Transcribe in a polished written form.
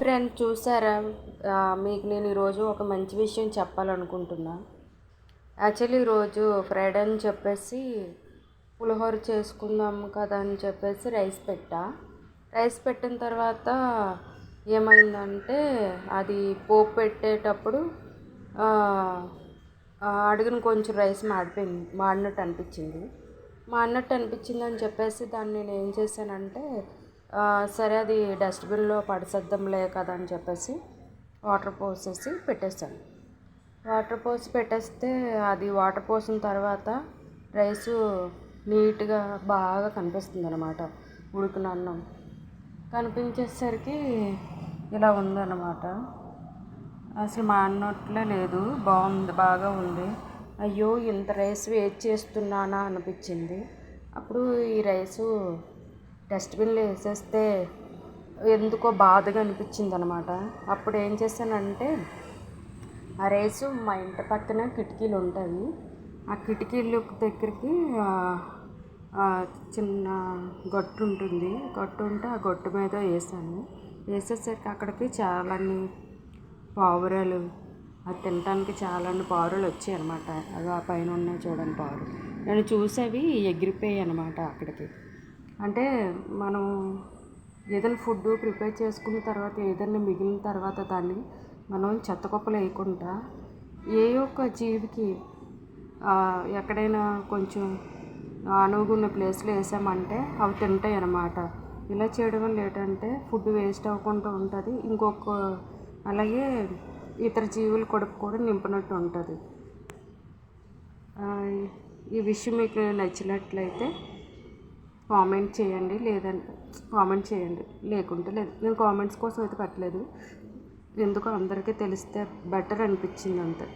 Friend చూసారా? మీకు నేను ఈరోజు ఒక మంచి విషయం చెప్పాలనుకుంటున్నా. యాక్చువల్లీ ఈరోజు ఫ్రైడే అని చెప్పేసి పులిహోర చేసుకుందాం కదా అని చెప్పేసి రైస్ పెట్టిన తర్వాత ఏమైందంటే అది పోపు పెట్టేటప్పుడు అడిగిన కొంచెం రైస్ మాడినట్టు అనిపించింది అని చెప్పేసి దాన్ని నేను ఏం చేశానంటే సరే అది డస్ట్బిన్లో పడేద్దాంలే కదా అని చెప్పేసి వాటర్ పోసి పెట్టేస్తే అది వాటర్ పోసిన తర్వాత రైసు నీట్గా బాగా కనిపిస్తుంది అనమాట. ఉడికిన అన్నం కనిపించేసరికి ఇలా ఉందన్నమాట. అసలు మాడినట్లే లేదు, బాగా ఉంది. అయ్యో ఇంత రైస్ వేస్ట్ చేస్తున్నానా అనిపించింది. అప్పుడు ఈ రైసు డస్ట్బిన్లో వేసేస్తే ఎందుకో బాధగా అనిపించింది అనమాట. అప్పుడు ఏం చేశానంటే ఆ రైసు మా ఇంటి పక్కన కిటికీలు ఉంటాయి, ఆ కిటికీల దగ్గరికి చిన్న గట్టు ఉంటే ఆ గట్టు మీద వేసేసరికి అక్కడికి చాలాన్ని పావురాలు, అది తినడానికి చాలాన్ని పావురాలు వచ్చాయి అనమాట. అది ఆ పైన ఉన్నాయి చూడండి పావురాలు. నేను చూసేవి ఎగిరిపోయాయి అనమాట అక్కడికి. అంటే మనం ఏదైనా ఫుడ్ ప్రిపేర్ చేసుకున్న తర్వాత ఏదైనా మిగిలిన తర్వాత దాన్ని మనం చెత్తకుప్పలు వేయకుండా ఏ ఒక్క జీవికి ఎక్కడైనా కొంచెం అనువుగున్న ప్లేస్లో వేసామంటే అవి తింటాయి అన్నమాట. ఇలా చేయడం వల్ల ఏంటంటే ఫుడ్ వేస్ట్ అవ్వకుండా ఉంటుంది, అలాగే ఇతర జీవుల కడుపు కూడా నింపినట్టు ఉంటుంది. ఈ విషయం మీకు నచ్చినట్లయితే కామెంట్ చేయండి, లేకుంటే లేదు. నేను కామెంట్స్ కోసం అయితే పెట్టలేదు, ఎందుకో అందరికీ తెలిస్తే బెటర్ అనిపించింది అంతే.